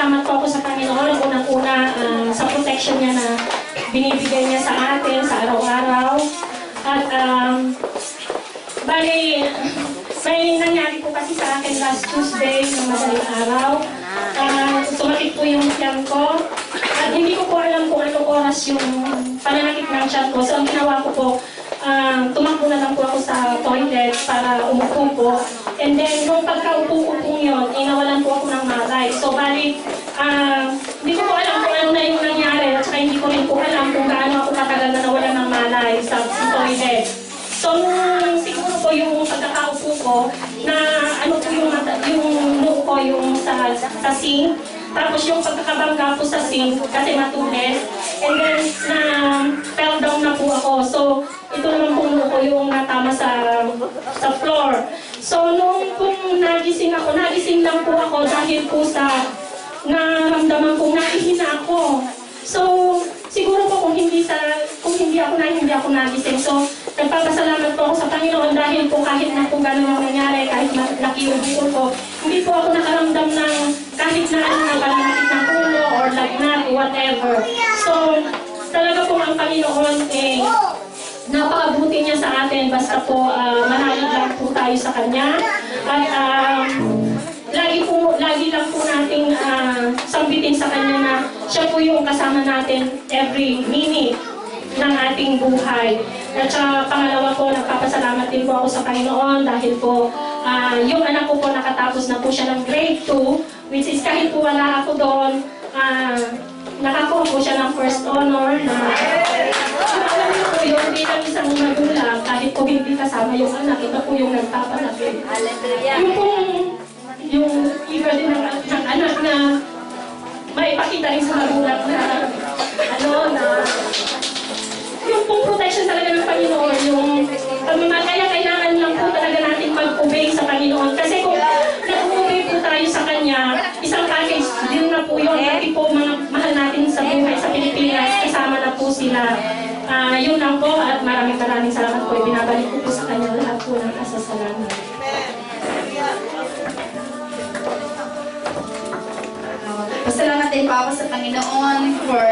nagpapasalamat po ako sa Panginoon. Unang-una sa protection niya na binibigay niya sa atin sa araw-araw. At bali, may nangyari po kasi sa akin last Tuesday ng madaling araw. Sumakit po yung tiyan ko. At hindi ko po alam kung anong oras yung pananakit ng tiyan ko. So ang ginawa ko po, tumakbo na lang po ako sa toilet para umupo po. And then, nung pagkaupo ko po yun, nawalan po ako ng malay. So, bali, hindi ko po alam kung ano na yung nangyari. At saka hindi ko rin po alam kung gaano ako katagal na nawalan ng malay sa toilet. So, siguro po yung pagkakaupo ko, na ano po yung noo ko yung sa sink. Tapos yung pagkakabangga po sa sink, kasi matulis. And then, fell down na po ako. So, ito naman po noo ko yung natama sa floor. So, nung nagising lang po ako dahil po sa naramdaman kong nahihina ako. So, siguro po kung hindi ako nagising. So, nagpapasalamat po ako sa Panginoon dahil po kahit na po gano'n ang nangyari, kahit nakiubo ko, hindi po ako nakaramdam ng kahit na anong pananakit ng ulo or lagnat, whatever. So, talaga po ang Panginoon napakabuti niya sa atin, basta po manalig lang po tayo sa Kanya. At lagi lang po nating sambitin sa Kanya na siya po yung kasama natin every minute ng ating buhay. At pangalawa po, nagpapasalamat din po ako sa Panginoon dahil po yung anak ko po nakatapos na po siya ng grade 2, which is kahit po wala ako doon, nakakuha po siya ng first honor na alam niyo po yung bilang isang magulang, kahit po hindi kasama yung anak, ito po yung nagpapalaki. Yung iba din ng anak na maipakita rin sa magulang na yung pong protection talaga ng Panginoon, yung kaya kailangan lang po talaga natin mag-obey sa Panginoon. Kasi kung nag-obey po tayo sa Kanya, isang package din na po yun. Pati po mga mahal natin sa buhay sa Pilipinas, kasama na po sila. Yun lang po at maraming salamat po. Binabalik ko po sa Kanya lahat po ng kasasalanan. Pasalamat din po ako sa Panginoon for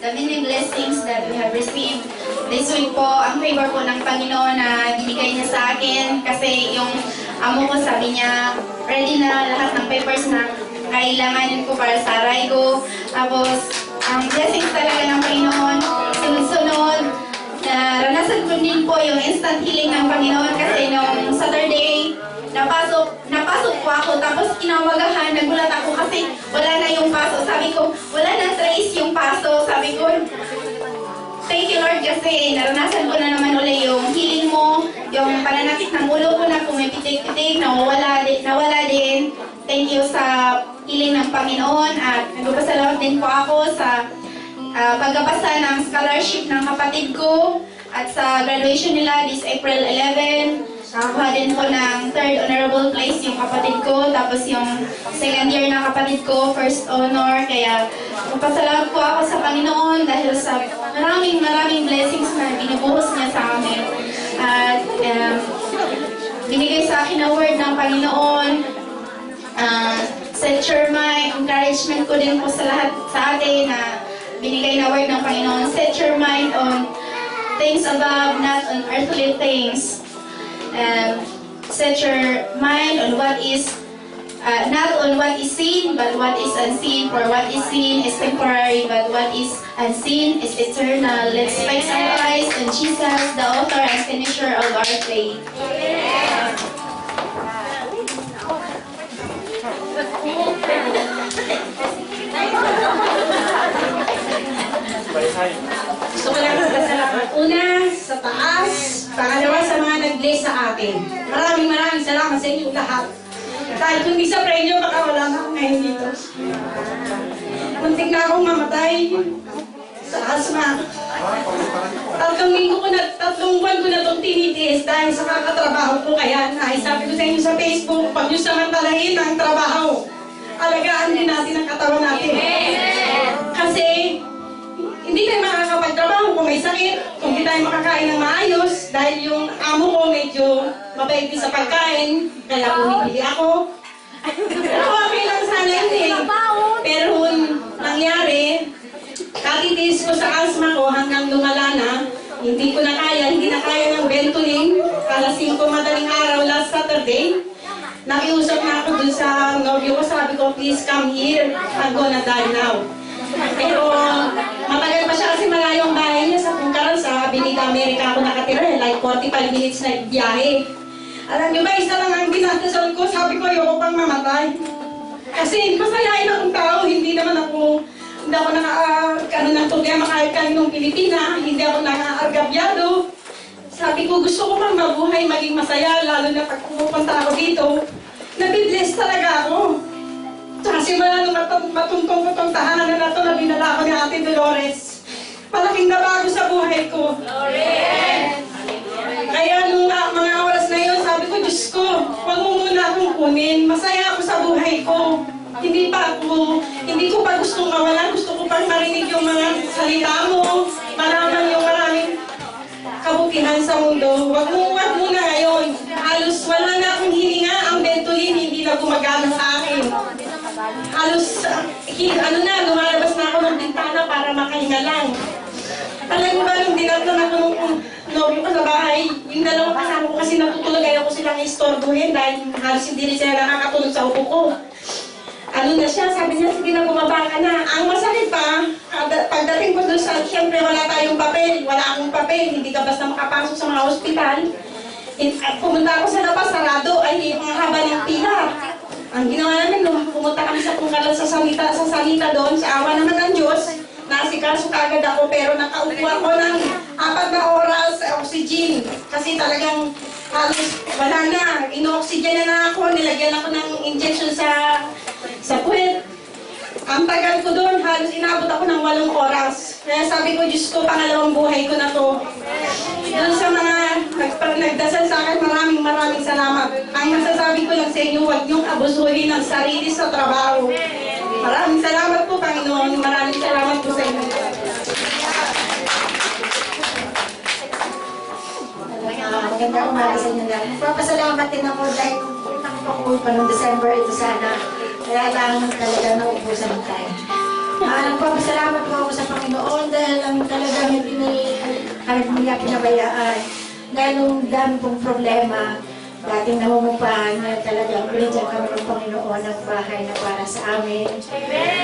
the many blessings that we have received. This week po, ang favor po ng Panginoon na binigay niya sa akin kasi yung amo ko sabi niya, ready na lahat ng papers na kailanganin ko para sa aray ko. Tapos, ang blessings talaga ng Panginoon, sunod-sunod. Naranasan ko din po yung instant healing ng Panginoon kasi nung Saturday, napasok po ako, tapos kinawagahan, nagulat ako kasi wala na yung paso. Sabi ko, wala na trace yung paso. Sabi ko, thank you Lord kasi naranasan ko na naman ulit yung healing mo, yung pananakit ng ulo ko na kung may pitik-pitik, nawala din. Thank you sa healing ng Panginoon at nagpapasalamat din po ako sa pagkapasa ng scholarship ng kapatid ko at sa graduation nila this April 11. Nakakuha din po ng 3rd honorable place yung kapatid ko, tapos yung 2nd year na kapatid ko, 1st honor. Kaya magpasalamat po ako sa Panginoon dahil sa maraming blessings na binubuhos niya sa amin. At binigay sa akin na word ng Panginoon. Set your mind, encouragement ko din po sa lahat sa atin na binigay na word ng Panginoon. Set your mind on things above, not on earthly things. Set your mind on what is not on what is seen, but what is unseen. For what is seen is temporary, but what is unseen is eternal. Let's fix our eyes on Jesus, the author and finisher of our faith. Gusto ko lang magpasalamat. Una, sa taas. Pangalawa, sa mga nag-bless sa atin. Maraming salamat sa inyo lahat. Dahil kung di sa premyo, baka wala na ako ngayon dito. Muntik na akong mamatay sa asma. Tatlong buwan ko na itong tinitiis dahil sa kakatrabaho ko. Kaya naisabi ko sa inyo sa Facebook, pag nyo samantalahin ang trabaho, alagaan din natin ang katawan natin. Kasi, hindi tayo makakapagtrabaho kung may sakit, kung hindi tayo makakain ng maayos, dahil yung amo ko medyo mabait din sa pagkain, kaya bumibili ako. Pero okay lang sana hindi. Pero ko sa asthma ko hanggang lumala na. Hindi na kaya ng Ventolin. Alas 5 madaling araw last Saturday. Nakiusap na ako dun sa nobyo ko, sabi ko, please come here. I'm gonna die now. Pero matagal pa siya kasi malayo ang bahay niya sa Pungkaran, sa Avenida America ako nakatira, like 45 minutes na biyahe. Alam niyo ba, isa lang ang dinadasal ko, sabi ko, ayoko pang mamatay. Kasi masayain akong tao, hindi ako ng problema kahit kaninong Pilipina, hindi ako nang-aargabyado. Sabi ko, gusto ko pang mabuhay, maging masaya, lalo na pag pumupunta ako dito. Nabibless talaga ako. Kasi wala nung matuntong ko itong tahanan na ito na binala ko ni Ate Dolores. Malaking nabago sa buhay ko. Kaya nung mga oras na yun, sabi ko, Diyos ko, huwag mo muna akong kunin. Masaya ako sa buhay ko. Hindi ko pa gustong mawala. Gusto ko pang marinig yung mga salita mo. Malaman yung maraming kabutihan sa mundo. Huwag muna ngayon. Halos wala na akong hininga. Ang Ventolin hindi na gumagana sa akin. Halos, lumalabas na ako ng bintana para makahinga lang. Alam mo ba, nung dinatan ako nung nobyo ko sa bahay, yung dalawang kasama ko kasi natutulog, ayaw ko silang istorbuhin dahil halos hindi rin sila nakakatulog sa upo ko. Ano na siya, sabi niya, sige na, bumaba ka na. Ang masakit pa, pagdating ko doon sa, siyempre wala tayong papel, wala akong papel, hindi ka basta makapasok sa mga ospital. Pumunta ako sa labas, sarado, ay mga haba ng pila. Ang ginawa namin, nung pumunta kami sa Pungkalan sa salita doon, sa awa naman ng Diyos, nasikaso kagad ako, pero nakaupo ako ng 4 na oras sa oxygen. Kasi talagang halos wala na, ino-oxygen na ako, nilagyan ako ng injection sa puwet. Ang tagal ko doon, halos inabot ako ng 8 oras. Kaya sabi ko, Diyos ko, pangalawang buhay ko na to. Doon sa mga nagdasal sa akin, maraming salamat. Ang masasabi ko lang sa inyo, huwag niyong abusuhin ang sarili sa trabaho. Maraming salamat po, Panginoon. Maraming salamat po sa inyo. Magandang umaga sa inyo lang. Papasalamat din ako dahil nakapakuwi pa noong December ito sana. Kaya lang talaga naubusan ng time. Nagpapasalamat po ako sa Panginoon dahil ang talagang hindi niya pinabayaan. Dahil nung dami pong problema, dating namumupahan niya talagang binigyan kami ng Panginoon ng bahay na para sa amin.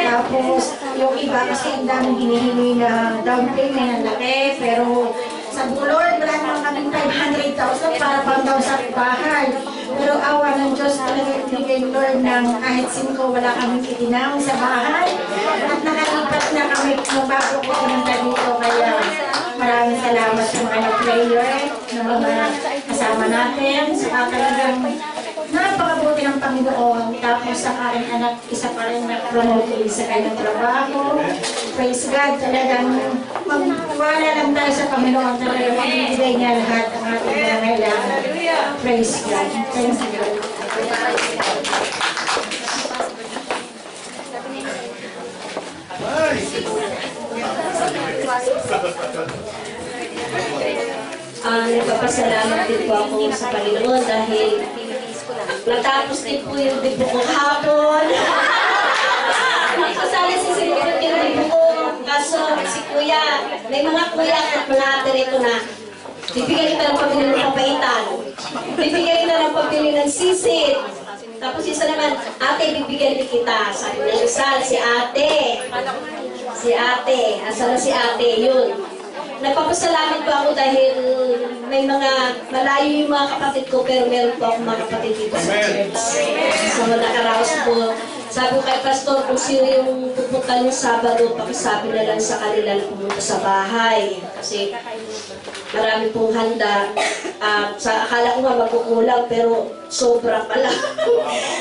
Tapos yung iba kasi ang daming hinihingi na down payment ang laki, pero sabi ko, Lord, wala naman kaming 500,000 para pang daw sa bahay. Pero awa ng Diyos talaga ibigay Lord ng kahit 5 wala kaming itinawang sa bahay. At nakalipat na kami nung bago ko pinunta dito. Kaya maraming salamat sa mga prayer, ng mga kasama natin. Sa talagang napakabuti ng Panginoon. Tapos sa aking anak, isa pa rin na-promote sa kanyang trabaho. Praise God, talagang magwala lang tayo sa Panginoon. Talagang magbibigay niya lahat ang ating mga kailangan. Praise God. Thank you. Nagpapasalamat din po ako sa Panginoon dahil natapos din po yung dibo ko hapon. Kasali si sinupot yung dibo ko. Kaso si Kuya, may mga kuya at mga ate rito na bibigyan kita ng pabili ng papaitan. Bibigyan kita ng pabili ng sisid. Tapos isa naman, ate, bibigyan din kita. Sabi niya, Rizal, si ate. Si ate. Asan na si ate? Yun. Nagpapasalamat po ako dahil may mga malayo yung mga kapatid ko pero meron po ako mga kapatid dito sa church. So nakaraos po. Sabi ko kay Pastor, kung sino yung pupunta ng Sabado, pakisabi na lang sa kanila na pumunta sa bahay. Kasi marami pong handa. Akala ko nga magkukulang pero sobra pala.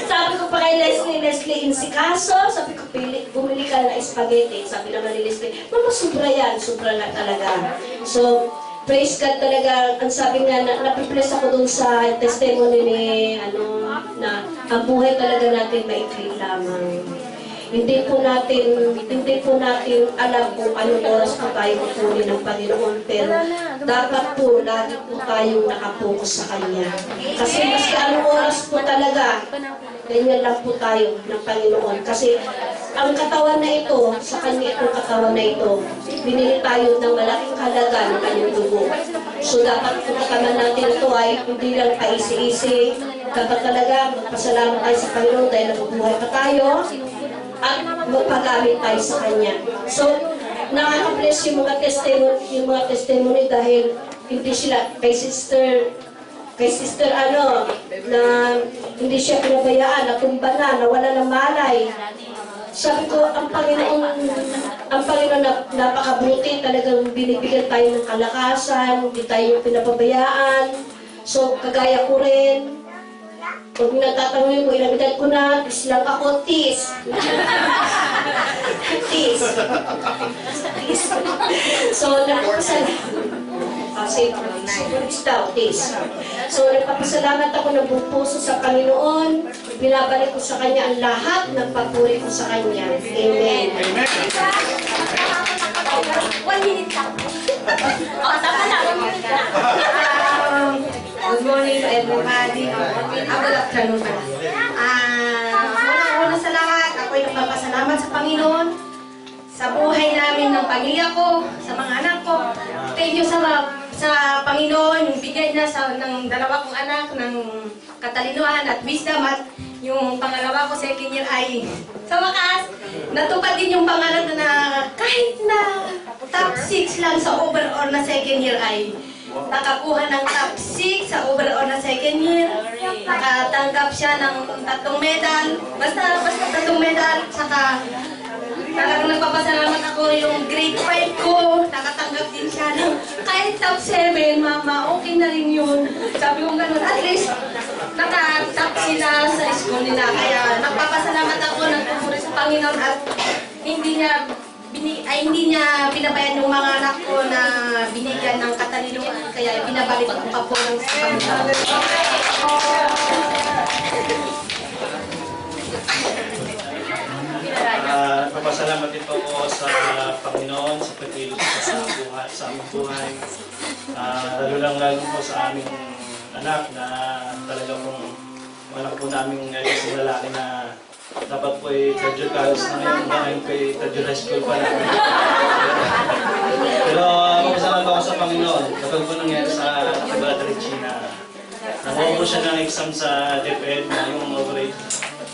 Sabi ko pa kay Leslie insikaso, sabi ko bumili ka ng spaghetti. Sabi naman ni Leslie, mama sobra yan, sobra na talaga. So, praise God talaga. Ang sabi nga, napipress ako dun sa testimony ni, na ang buhay talaga natin maikli lamang. hindi po natin alam kung anong oras po tayo kukunin ng Panginoon, pero dapat po lagi po tayong nakapokus sa Kanya. Kasi mas anong oras po talaga, ganyan lang po tayo ng Panginoon. Kasi ang katawan na ito, sa Kanya itong katawan na ito, binili tayo ng malaking halaga ng Kanyang dugo. So dapat kung katawan natin ito ay hindi lang paisi-isi, dapat talaga magpasalamat tayo sa Panginoon dahil nabubuhay pa tayo at magpagamit tayo sa Kanya. So, nakaka-bless yung mga testimony dahil hindi sila kay sister na hindi siya pinabayaan, natumba na, nawala ng malay. Sabi ko, ang Panginoon napakabuti, talagang binibigyan tayo ng kalakasan, hindi tayo pinapabayaan. So, kagaya ko rin, pag natatanungin ko, ilang edad ko na, tis lang ako, tis. Tis. So, nagpapasalamat ako ng buong puso sa Panginoon. Binabalik ko sa Kanya ang lahat ng papuri ko sa Kanya. Amen. One minute lang. Tama na. Good morning to everybody. Good afternoon pala. Una sa lahat, ako'y nagpapasalamat sa Panginoon sa buhay namin ng pamilya ko, sa mga anak ko. Thank you sa Panginoon, yung bigay niya ng dalawa kong anak ng katalinuhan at wisdom, at yung pangalawa ko second year ay sa wakas, natupad din yung pangarap na kahit na top 6 lang sa overall na second year ay nakakuha ng top 6 sa overall na second year. Nakatanggap siya ng 3 medal. Basta 3 medal. Saka talagang nagpapasalamat ako yung grade 5 ko. Nakatanggap din siya ng kahit top 7, mama, okay na rin yun. Sabi ko ganun, at least naka-top sila sa school nila. Kaya nagpapasalamat ako, nagpupuri sa Panginoon at hindi niya pinabayaan yung mga anak ko na binigyan ng katalinuhan, kaya binabalik ko pa po ng Panginoon. Papasalamat din po ako sa Panginoon sa pagkilos sa aming buhay. Lalo po sa aming anak na talaga pong wala po namin isang lalaki na dapat po ay third college na ngayon po ay third high school pa lang. Pero papasalamat ako sa Panginoon kapag po nangyari sa Brother Richie na nakuha po siya ng exam sa DepEd na yung grade.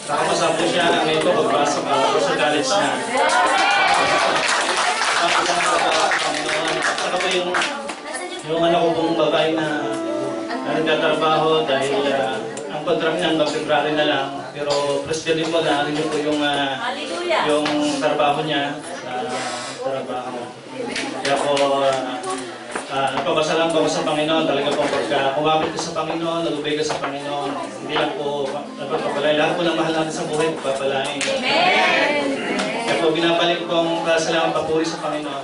Nakapasa po siya ngayon po pagpasok ako sa college na. Papasalamat ako sa Panginoon. At saka po yung anak ko pong babae na nagtatrabaho dahil ang contract niya hanggang February na lang. Pero presyo din po na po yung trabaho niya trabaho. Kaya po nagpapasalamat ako sa Panginoon. Talaga po pagka kumapit ka sa Panginoon, nag-obey ka sa Panginoon, hindi lang po nagpapalay. Lahat po ng mahal natin sa buhay, papalain. Amen! Kaya po binabalik ko ang salamat papuri sa Panginoon.